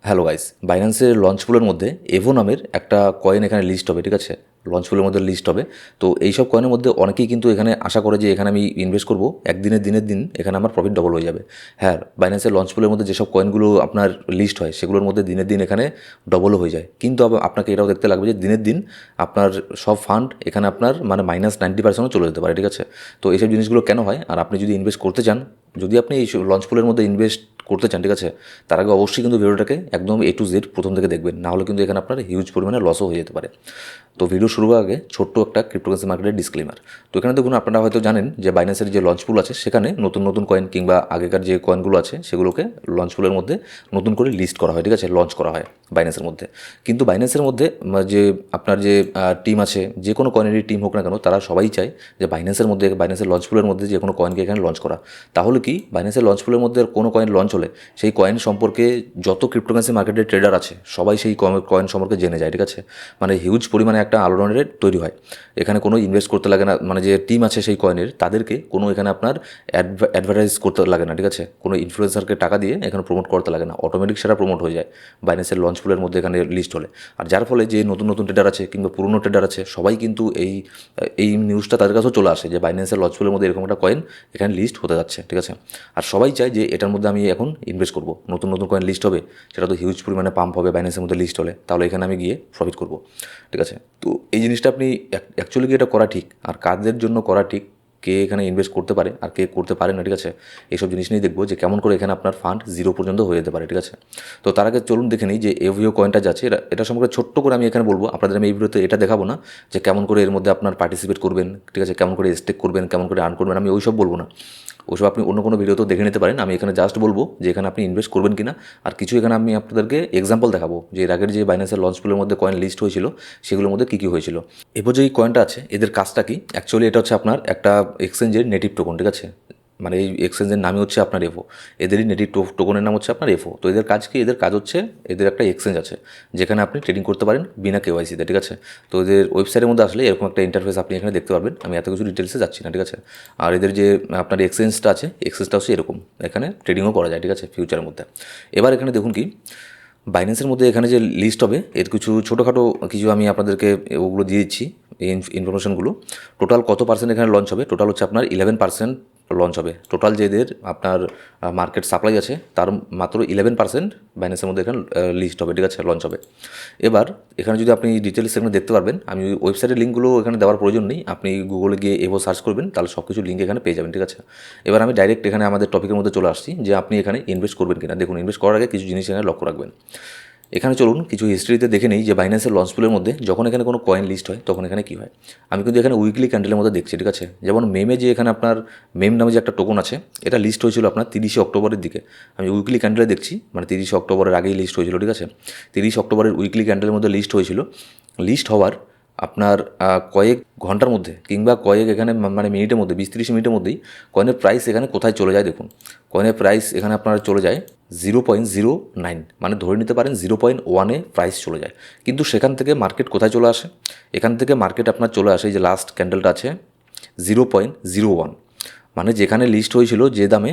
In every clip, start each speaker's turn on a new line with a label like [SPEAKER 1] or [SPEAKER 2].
[SPEAKER 1] Hello guys, বাইন্যান্সের launch পুলের মধ্যে above নামের একটা কয়েন এখানে লিস্ট হবে, ঠিক আছে? লঞ্চ পুলের মধ্যে লিস্ট হবে। তো এইসব কয়েনের মধ্যে অনেকেই কিন্তু এখানে আশা করে যে এখানে আমি ইনভেস্ট করবো, একদিনের দিনের দিন এখানে আমার প্রফিট ডবল হয়ে যাবে। হ্যাঁ, বাইন্যান্সের লঞ্চ পুলের মধ্যে যেসব কয়েনগুলো আপনার লিস্ট হয় সেগুলোর মধ্যে দিনের দিন এখানে ডবলও হয়ে যায়, কিন্তু আপনাকে এটাও দেখতে লাগবে যে দিনের দিন আপনার সব ফান্ড এখানে আপনার মানে -90%ও চলে যেতে পারে, ঠিক আছে? তো এইসব জিনিসগুলো কেন হয়, আর আপনি যদি ইনভেস্ট করতে চান, যদি আপনি এই লঞ্চ পুলের মধ্যে ইনভেস্ট করতে চান, ঠিক আছে, তার আগে অবশ্যই কিন্তু ভিডিওটাকে একদম A to Z প্রথম থেকে দেখবেন, না হলে কিন্তু এখানে আপনার হিউজ পরিমাণে লসও হয়ে যেতে পারে। তো ভিডিও শুরু হওয়ার আগে ছোট্ট একটা ক্রিপ্টোকারেন্সি মার্কেটের ডিসক্লেমার। তো এখানে দেখুন, আপনারা হয়তো জানেন যে বাইন্যান্সের যে লঞ্চ পুল আছে সেখানে নতুন নতুন কয়েন কিংবা আগেকার যে কয়েনগুলো আছে সেগুলোকে লঞ্চ পুলের মধ্যে নতুন করে লিস্ট করা হয়, ঠিক আছে, লঞ্চ করা হয় বাইন্যান্সের মধ্যে। কিন্তু বাইন্যান্সের মধ্যে যে আপনার যে টিম আছে, যে কোনো কয়েনেরই টিম হোক না কেন, তারা সবাই চায় যে বাইন্যান্সের মধ্যে, বাইন্যান্সের লঞ্চ পুলের মধ্যে যে কোনো কয়েনকে এখানে লঞ্চ করা। তাহলে কি, বাইন্যান্সের লঞ্চ পুলের মধ্যে কোনো কয়েন লঞ্চ হলে সেই কয়েন সম্পর্কে যত ক্রিপ্টোকারেন্সি মার্কেটের ট্রেডার আছে সবাই সেই কয়েন সম্পর্কে জেনে যায়, ঠিক আছে? মানে হিউজ পরিমাণে একটা আলোড়নের তৈরি হয়। এখানে কোনো ইনভেস্ট করতে লাগে না, মানে যে টিম আছে সেই কয়েনের তাদেরকে কোনো এখানে আপনার অ্যাডভার্টাইজ করতে লাগে না, ঠিক আছে? কোনো ইনফ্লুয়েন্সারকে টাকা দিয়ে এখানে প্রমোট করতে লাগে না, অটোমেটিক সেটা প্রমোট হয়ে যায় বাইন্যান্সের লঞ্চ পুলের মধ্যে এখানে লিস্ট হলে। আর যার ফলে যে নতুন নতুন ট্রেডার আছে কিংবা পুরনো ট্রেডার আছে সবাই কিন্তু এই নিউজটা তাদের কাছেও চলে আসে যে বাইন্যান্সের লঞ্চ পুলের মধ্যে এরকম একটা কয়েন এখানে লিস্ট হতে যাচ্ছে, ঠিক আছে? আর সবাই চায় যে এটার মধ্যে আমি এখন ইনভেস্ট করবো, নতুন নতুন কয়েন লিস্ট হবে, সেটা তো হিউজ পরিমাণে পাম্প হবে বাইন্যান্সের মধ্যে লিস্ট হলে, তাহলে এখানে আমি গিয়ে প্রফিট করবো, ঠিক আছে? তো এই জিনিসটা আপনি অ্যাকচুয়ালি কি এটা করা ঠিক, আর কাদের জন্য করা ঠিক, কে এখানে ইনভেস্ট করতে পারে আর কে করতে পারে না, ঠিক আছে? এইসব জিনিস নিয়ে দেখবো যে কেমন করে এখানে আপনার ফান্ড 0 পর্যন্ত হয়ে যেতে পারে, ঠিক আছে? তো তার আগে চলুন দেখে নিই যে এভিও কয়েনটা যাচ্ছে, এটা সম্পর্কে ছোট্ট করে আমি এখানে বলবো আপনাদের। আমি এই ভিডিওতে এটা দেখাবো না যে কেমন করে এর মধ্যে আপনার পার্টিসিপেট করবেন, ঠিক আছে, কেমন করে স্টেক করবেন, কেমন করে আর্ন করবেন, আমি ওইসব বলবো না। ওসব আপনি অন্য কোনো ভিডিওতেও দেখে নিতে পারেন। আমি এখানে জাস্ট বলবো যে এখানে আপনি ইনভেস্ট করবেন কিনা, আর কিছু এখানে আমি আপনাদেরকে এক্সাম্পল দেখাবো যে এর আগের যে বাইন্যান্সের লঞ্চ পুলের মধ্যে কয়েন লিস্ট হয়েছিল সেগুলোর মধ্যে কী কী হয়েছিল। এরপর যে এই কয়েনটা আছে এদের কাজটা কি, অ্যাকচুয়ালি এটা হচ্ছে আপনার একটা এক্সচেঞ্জের নেটিভ টোকন, ঠিক আছে? মানে এই এক্সচেঞ্জের নামই হচ্ছে আপনার এফও, এদেরই নেটিভ টোকনের নাম হচ্ছে আপনার এফও। তো এদের কাজ কি, এদের কাজ হচ্ছে এদের একটা এক্সচেঞ্জ আছে যেখানে আপনি ট্রেডিং করতে পারেন বিনা কেওয়াইসিতে, ঠিক আছে? তো এদের ওয়েবসাইটের মধ্যে আসলে এরকম একটা ইন্টারফেস আপনি এখানে দেখতে পারবেন। আমি এত কিছু ডিটেলসে যাচ্ছি না, ঠিক আছে? আর এদের যে আপনার এক্সচেঞ্জটা আছে, এক্সচেঞ্জটা হচ্ছে এরকম, এখানে ট্রেডিংও করা যায়, ঠিক আছে, ফিউচারের মধ্যে। এবার এখানে দেখুন কি, বাইন্যান্সের মধ্যে এখানে যে লিস্ট হবে এর কিছু ছোটোখাটো কিছু আমি আপনাদেরকে ওগুলো দিয়ে দিচ্ছি, এই ইনফরমেশনগুলো। টোটাল কত পার্সেন্ট এখানে লঞ্চ হবে, টোটাল হচ্ছে আপনার 11% লঞ্চ হবে। টোটাল যে এদের আপনার মার্কেট সাপ্লাই আছে তার মাত্র 11% বাইন্যান্সের মধ্যে এখানে লিস্ট হবে, ঠিক আছে, লঞ্চ হবে। এবার এখানে যদি আপনি ডিটেলস এখানে দেখতে পারবেন, আমি ওয়েবসাইটের লিঙ্কগুলো এখানে দেওয়ার প্রয়োজন নেই, আপনি গুগলে গিয়ে এভো সার্চ করবেন, তাহলে সব কিছু লিঙ্ক এখানে পেয়ে যাবেন, ঠিক আছে? এবার আমি ডাইরেক্ট এখানে আমাদের টপিকের মধ্যে চলে আসছি যে আপনি এখানে ইনভেস্ট করবেন কিনা। দেখুন, ইনভেস্ট করার আগে কিছু জিনিস এখানে লক্ষ্য রাখবেন। এখানে চলুন কিছু হিস্ট্রিতে দেখে নেই যে বাইন্যান্সের লঞ্চ পুলের মধ্যে যখন এখানে কোনো কয়েন লিস্ট হয় তখন এখানে কী হয়। আমি কিন্তু এখানে উইকলি ক্যান্ডেলের মধ্যে দেখছি, ঠিক আছে? যেমন মেমে যে এখানে আপনার মেম নামে যে একটা টোকন আছে, এটা লিস্ট হয়েছিল আপনার 30শে অক্টোবরের দিকে। আমি উইকলি ক্যান্ডেলে দেখছি, মানে 30শে অক্টোবরের আগেই লিস্ট হয়েছিল, ঠিক আছে? 30 অক্টোবরের উইকলি ক্যান্ডেলের মধ্যে লিস্ট হয়েছিল। লিস্ট হওয়ার আপনার কয়েক ঘন্টার মধ্যে কিংবা কয়েক এখানে মানে মিনিটের মধ্যে, 20-30 মিনিটের মধ্যেই কয়েনের প্রাইস এখানে কোথায় চলে যায় দেখুন। কয়েনের প্রাইস এখানে আপনার চলে যায় 0.09, মানে ধরে নিতে পারেন 0.1-এ প্রাইস চলে যায়। কিন্তু সেখান থেকে মার্কেট কোথায় চলে আসে, এখান থেকে মার্কেট আপনার চলে আসে, এই যে লাস্ট ক্যান্ডেলটা আছে 0.01, মানে যেখানে লিস্ট হয়েছিল যে দামে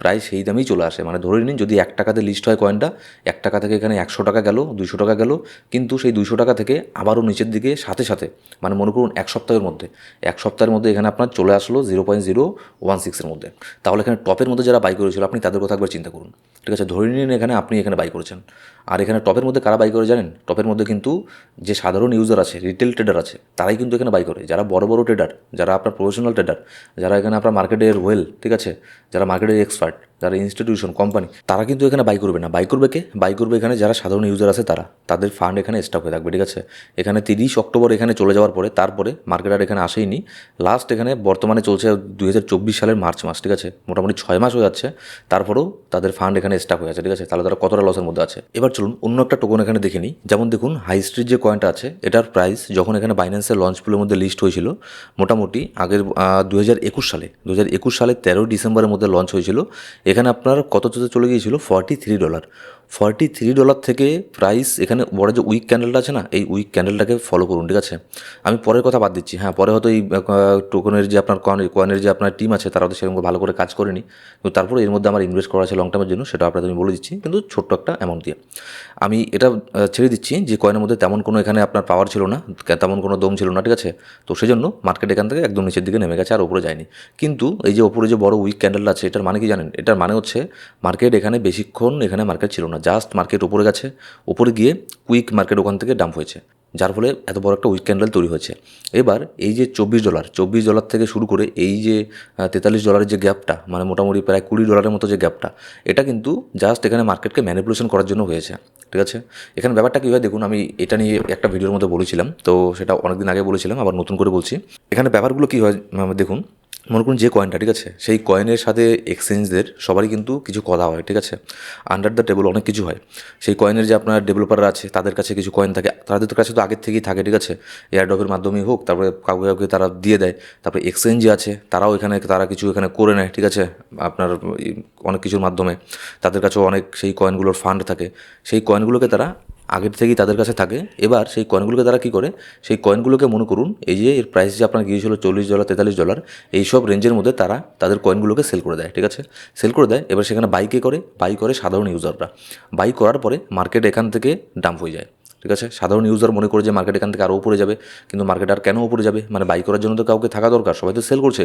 [SPEAKER 1] প্রায় সেই দামেই চলে আসে। মানে ধরে নিন যদি 1 টাকাতে লিস্ট হয় কয়েনটা, 1 টাকা থেকে এখানে 100 টাকা গেল, 200 টাকা গেল, কিন্তু সেই 200 টাকা থেকে আবারও নিচের দিকে সাথে সাথে, মানে মনে করুন এক সপ্তাহের মধ্যে এখানে আপনার চলে আসলো 0.016-এর মধ্যে। তাহলে এখানে টপের মধ্যে যারা বাই করেছিল আপনি তাদের কথা একবার চিন্তা করুন, ঠিক আছে? ধরে নিন আপনি এখানে বাই করেছেন, আর এখানে টপের মধ্যে কারা বাই করে জানেন? টপের মধ্যে কিন্তু যে সাধারণ ইউজার আছে, রিটেল ট্রেডার আছে, তারাই কিন্তু এখানে বাই করে। যারা বড় বড় ট্রেডার, যারা আপনার প্রফেশনাল ট্রেডার, যারা এখানে আপনার মার্কেটের ওয়েল, ঠিক আছে, যারা মার্কেটের এক্সপার্ট, যারা ইনস্টিটিউশন কোম্পানি, তারা কিন্তু এখানে বাই করবে না। বাই করবে কে? বাই করবে এখানে যারা সাধারণ ইউজার আছে তারা, তাদের ফান্ড এখানে স্টক হয়ে থাকবে, ঠিক আছে? এখানে 30 অক্টোবর এখানে চলে যাওয়ার পরে তারপরে মার্কেট আর এখানে আসেইনি। লাস্ট এখানে বর্তমানে চলছে 2024 সালের মার্চ মাস, ঠিক আছে? মোটামুটি 6 মাস হয়ে যাচ্ছে, তারপরেও তাদের ফান্ড এখানে স্টক হয়ে আছে, ঠিক আছে? তাহলে তারা কতটা লসের মধ্যে আছে। এবার চলুন অন্য একটা টোকন এখানে দেখে নিই। যেমন দেখুন, হাই স্ট্রিট যে কয়েনটা আছে এটার প্রাইস যখন এখানে বাইন্যান্সের লঞ্চ পুলের মধ্যে লিস্ট হয়েছিল, মোটামুটি আগের 2021 সালে 13 ডিসেম্বরের মধ্যে লঞ্চ হয়েছিল। এখানে আপনার কত চলে গিয়েছিল $43, $43 থেকে প্রাইস এখানে বড় যে উইক ক্যান্ডেলটা আছে না, এই উইক ক্যান্ডেলটাকে ফলো করুন, ঠিক আছে। আমি পরের কথা বাদ দিচ্ছি, হ্যাঁ পরে হয়তো এই টোকনের যে আপনার কয়েনের যে আপনার টিম আছে তারা তো সেরকম ভালো করে কাজ করেনি, কিন্তু তারপরে এর মধ্যে আমার ইনভেস্ট করা আছে লং টার্মের জন্য, সেটা আপনাদের আমি বলে দিচ্ছি, কিন্তু ছোট্ট একটা অ্যামাউন্ট দিয়ে। আমি এটা ছেড়ে দিচ্ছি যে কয়েনের মধ্যে তেমন কোনো এখানে আপনার পাওয়ার ছিল না, তেমন কোনো দম ছিল না, ঠিক আছে। তো সেই জন্য মার্কেট এখান থেকে একদম নিচের দিকে নেমে গেছে, আর উপরে যায়নি। কিন্তু এই যে ওপরে যে বড় উইক ক্যান্ডেলটা আছে, এটার মানে কি জানেন? এটার মানে হচ্ছে মার্কেট এখানে বেশিক্ষণ এখানে মার্কেট ছিল না, জাস্ট মার্কেট উপরে গেছে, উপরে গিয়ে কুইক মার্কেট ওখান থেকে ডাম্প হয়েছে, যার ফলে এত বড় একটা উইক ক্যান্ডেল তৈরি হয়েছে। এবার এই যে $24 থেকে শুরু করে এই যে $43 যে গ্যাপটা, মানে মোটামুটি প্রায় $20 মতো যে গ্যাপটা, এটা কিন্তু জাস্ট এখানে মার্কেটকে ম্যানিপুলেশন করার জন্য হয়েছে, ঠিক আছে। এখানে ব্যাপারটা কী হয় দেখুন, আমি এটা নিয়ে একটা ভিডিওর মধ্যে বলেছিলাম, তো সেটা অনেকদিন আগে বলেছিলাম, আবার নতুন করে বলছি। এখানে ব্যাপারগুলো কী হয় দেখুন, মনে করুন যে কয়েনটা, ঠিক আছে, সেই কয়েনের সাথে এক্সচেঞ্জদের সবারই কিন্তু কিছু কথা হয়, ঠিক আছে, আন্ডার দ্য টেবল অনেক কিছু হয়। সেই কয়েনের যে আপনার ডেভেলপাররা আছে তাদের কাছে কিছু কয়েন থাকে, তাদের কাছে তো আগের থেকেই থাকে, ঠিক আছে, এয়ারড্রপের মাধ্যমেই হোক, তারপরে কাউকে কাউকে তারা দিয়ে দেয়, তারপরে এক্সচেঞ্জ যে আছে তারাও এখানে তারা কিছু এখানে করে নেয়, ঠিক আছে, আপনার অনেক কিছুর মাধ্যমে তাদের কাছেও অনেক সেই কয়েনগুলোর ফান্ড থাকে, সেই কয়েনগুলোকে তারা আগের থেকেই তাদের কাছে থাকে। এবার সেই কয়েনগুলোকে তারা কী করে, সেই কয়েনগুলোকে মনে করুন এই যে এর প্রাইস যে আপনার গিয়েছিল $40 $43, এই সব রেঞ্জের মধ্যে তারা তাদের কয়েনগুলোকে সেল করে দেয়, ঠিক আছে, সেল করে দেয়। এবার সেখানে বাই করে সাধারণ ইউজাররা, বাই করার পরে মার্কেট এখান থেকে ডাম্প হয়ে যায়, ঠিক আছে। সাধারণ ইউজার মনে করে যে মার্কেট এখান থেকে আরও উপরে যাবে, কিন্তু মার্কেট আর কেন উপরে যাবে, মানে বাই করার জন্য তো কাউকে থাকা দরকার, সবাই তো সেল করছে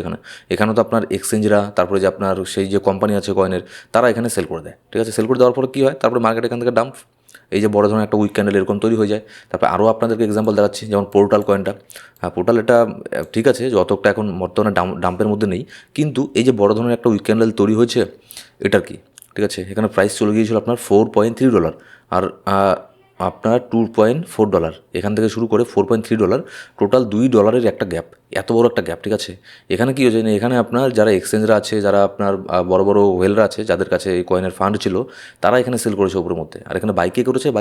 [SPEAKER 1] এখানে তো আপনার এক্সচেঞ্জরা, তারপরে যে আপনার সেই যে কোম্পানি আছে কয়েনের, তারা এখানে সেল করে দেয়, ঠিক আছে। সেল করে দেওয়ার পরে কী হয়, তারপরে মার্কেট এখান থেকে ডাম্প, এই যে বড় ধরনের একটা উইক ক্যান্ডেল এরকম তৈরি হয়ে যায়। তারপরে আরও আপনাদেরকে এক্সাম্পল দেখাচ্ছি, যেমন পোর্টাল কয়েনটা। হ্যাঁ পোর্টাল এটা ঠিক আছে, যতটা এখন বর্তমানে ডাম্পের মধ্যে নেই, কিন্তু এই যে বড় ধরনের একটা উইক ক্যান্ডেল তৈরি হয়েছে, এটার কি, ঠিক আছে, এখানে প্রাইস চলে গিয়েছিল আপনার $4.3, আর আপনার $2.4, এখান থেকে শুরু করে $4.3, টোটাল $2 একটা গ্যাপ, এত বড় একটা গ্যাপ, ঠিক আছে। এখানে কী হয়েছে, এখানে আপনার যারা এক্সচেঞ্জরা আছে, যারা আপনার বড় বড় ওয়েলরা আছে, যাদের কাছে এই কয়েনের ফান্ড ছিল, তারা এখানে সেল করেছে উপরের মধ্যে, আর এখানে বাই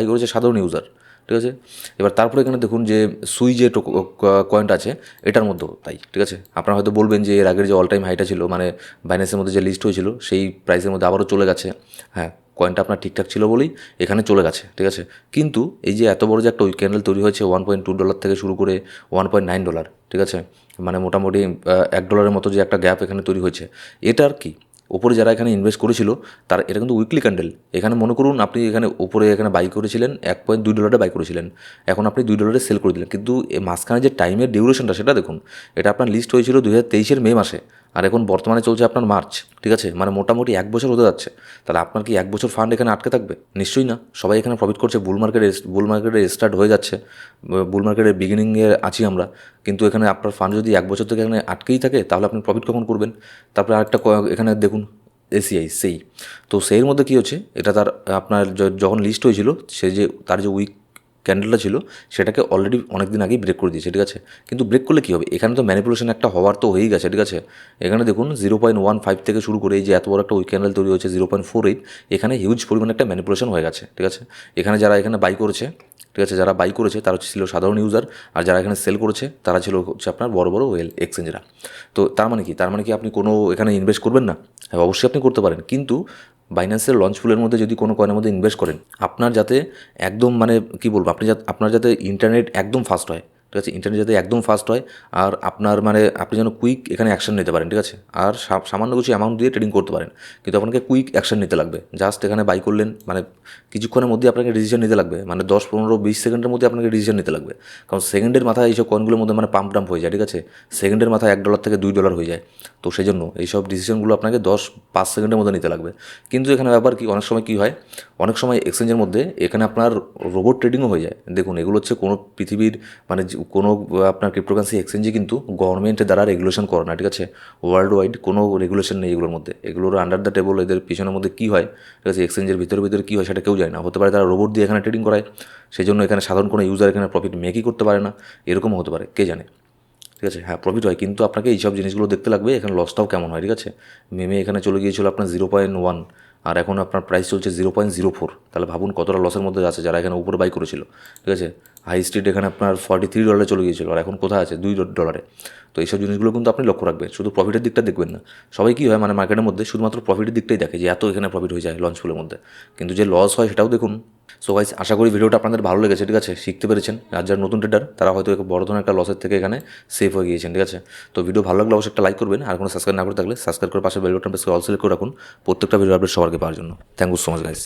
[SPEAKER 1] করেছে সাধারণ ইউজার, ঠিক আছে। এবার তারপরে এখানে দেখুন যে সুই যে কয়েনটা আছে এটার মধ্যেও তাই, ঠিক আছে। আপনারা হয়তো বলবেন যে এর আগের যে অল টাইম হাইটা ছিল, মানে বাইন্যান্সের মধ্যে যে লিস্ট হয়েছিল সেই প্রাইসের মধ্যে আবারও চলে গেছে, হ্যাঁ কয়েনটা আপনার ঠিকঠাক ছিল বলেই এখানে চলে গেছে, ঠিক আছে। কিন্তু এই যে এত বড় যে একটা উইক ক্যান্ডেল তৈরি হয়েছে, $1.2 থেকে শুরু করে $1.9, ঠিক আছে, মানে মোটামুটি $1 মতো যে একটা গ্যাপ এখানে তৈরি হয়েছে, এটার কি ওপরে যারা এখানে ইনভেস্ট করেছিল তার, এটা কিন্তু উইকলি ক্যান্ডেল। এখানে মনে করুন আপনি এখানে উপরে এখানে বাই করেছিলেন, $1.2 বাই করেছিলেন, এখন আপনি $2 সেল করে দিলেন, কিন্তু এই মাঝখানে যে টাইমের ডিউরেশনটা সেটা দেখুন, এটা আপনার লিস্ট হয়েছিল 2023-এর মে মাসে, আর এখন বর্তমানে চলছে আপনার মার্চ, ঠিক আছে, মানে মোটামুটি 1 বছর হতে যাচ্ছে। তাহলে আপনার কি 1 বছর ফান্ড এখানে আটকে থাকবে? নিশ্চয়ই না, সবাই এখানে প্রফিট করছে, বুল মার্কেটে স্টার্ট হয়ে যাচ্ছে, বুল মার্কেটের বিগিনিংয়ে আছি আমরা, কিন্তু এখানে আপনার ফান্ড যদি 1 বছর থেকে এখানে আটকেই থাকে, তাহলে আপনি প্রফিট কখন করবেন? তারপরে আরেকটা এখানে দেখুন এসিআই সেই, তো সেইর মধ্যে কী হচ্ছে, এটা তার আপনার যখন লিস্ট হয়েছিল, সে যে তার যে উইক ক্যান্ডেলটা ছিল সেটাকে অলরেডি অনেক দিন আগেই ব্রেক করে দিয়েছে, ঠিক আছে। কিন্তু ব্রেক করলে কী হবে, এখানে তো ম্যানিপুলেশন একটা হওয়ার তো হয়েই গেছে, ঠিক আছে। এখানে দেখুন 0.15 থেকে শুরু করে এই যে এত বড় একটা উইক ক্যান্ডেল তৈরি হয়েছে 0.48, এখানে হিউজ পরিমাণে একটা ম্যানিপুলেশন হয়ে গেছে, ঠিক আছে। এখানে যারা এখানে বাই করেছে, ঠিক আছে, যারা বাই করেছে তারা ছিল সাধারণ ইউজার, আর যারা এখানে সেল করেছে তারা ছিল হচ্ছে আপনার বড় বড় ওয়েল এক্সচেঞ্জরা। তো তার মানে কি আপনি কোনো এখানে ইনভেস্ট করবেন না? হ্যাঁ অবশ্যই আপনি করতে পারেন, কিন্তু বাইন্যান্সের লঞ্চ পুলের মধ্যে যদি কোনো কয়েনের মধ্যে ইনভেস্ট করেন, আপনার যাতে একদম মানে কী বলবো, আপনার যাতে ইন্টারনেট একদম ফাস্ট হয়, ঠিক আছে, ইন্টারনেট যাতে একদম ফাস্ট হয়, আর আপনার মানে আপনি যেন কুইক এখানে অ্যাকশন নিতে পারেন, ঠিক আছে, আর সামান্য কিছু অ্যামাউন্ট দিয়ে ট্রেডিং করতে পারেন, কিন্তু আপনাকে কুইক অ্যাকশন নিতে লাগবে। জাস্ট এখানে বাই করলেন, মানে কিছুক্ষণের মধ্যে আপনাকে ডিসিশন নিতে লাগবে, মানে 10-15-20 সেকেন্ডের মধ্যে আপনাকে ডিসিশন নিতে লাগবে, কারণ সেকেন্ডের মাথায় এইসব কয়েনগুলোর মধ্যে মানে পাম্প ডাম্প হয়ে যায়, ঠিক আছে, সেকেন্ডের মাথায় $1 থেকে $2 হয়ে যায়। তো সেই জন্য এইসব ডিসিশনগুলো আপনাকে 10-5 সেকেন্ডের মধ্যে নিতে লাগবে। কিন্তু এখানে ব্যাপার কি, অনেক সময় কী হয়, অনেক সময় এক্সচেঞ্জের মধ্যে এখানে আপনার রোবট ট্রেডিংও হয়ে যায়। দেখুন এগুলো হচ্ছে কোনো পৃথিবীর মানে কোনো আপনার ক্রিপ্টোকারেন্সি এক্সচেঞ্জে কিন্তু গভর্নমেন্টের দ্বারা রেগুলেশন করে না, ঠিক আছে, ওয়ার্ল্ড ওয়াইড কোনো রেগুলেশন নেই এগুলোর মধ্যে, এগুলোর আন্ডার দ্য টেবল, এদের পিছনের মধ্যে কী হয়, ঠিক আছে, এক্সচেঞ্জের ভিতরে কী হয় সেটা কেউ জানে না। হতে পারে তারা রোবট দিয়ে এখানে ট্রেডিং করায়, সেই জন্য এখানে সাধারণ কোনো ইউজার এখানে প্রফিট মেকই করতে পারে না, এরকমও হতে পারে, কে জানে, ঠিক আছে, হ্যাঁ প্রফিট হয়, কিন্তু আপনাকে এইসব জিনিসগুলো দেখতে লাগবে এখানে লসটাও কেমন হয়। ঠিক আছে, মেমে এখানে চলে গিয়েছিল আপনার 0.1, আর এখন আপনার প্রাইস চলছে 0.04। তাহলে ভাবুন কতটা লসের মধ্যে আছে যারা এখানে উপরে বাই করেছিল। ঠিক আছে, হাই স্ট্রিট এখানে আপনার $43 চলে গিয়েছিল, আর এখন কোথায় আছে $2। তো এইসব জিনিসগুলো কিন্তু আপনি লক্ষ্য রাখবেন, শুধু প্রফিটের দিকটা দেখবেন না। সবাই কী হয় মানে মার্কেটের মধ্যে শুধুমাত্র প্রফিটের দিকটাই দেখে যে এত এখানে প্রফিট হয়ে যায় লঞ্চফুলের মধ্যে, কিন্তু যে লস হয় সেটাও দেখুন। সো গাইস, আশা করি ভিডিওটা আপনাদের ভালো লেগেছে। ঠিক আছে, শিখতে পেরেছেন। আর যারা নতুন ট্রেডার তারা হয়তো এক বড় ধরনের একটা লসের থেকে এখানে সেফ হয়ে গিয়েছেন। ঠিক আছে, তো ভিডিও ভালো লাগলে অবশ্যই একটা লাইক করবেন, আর কোনো সাবস্ক্রাইব না করে থাকলে সাবস্ক্রাইব করে পাশে বেল বাটন প্রেস করে অল সিলেক্ট করে রাখুন প্রত্যেকটা ভিডিও আপডেট সবার আগে পাওয়ার জন্য। Thank you so much guys.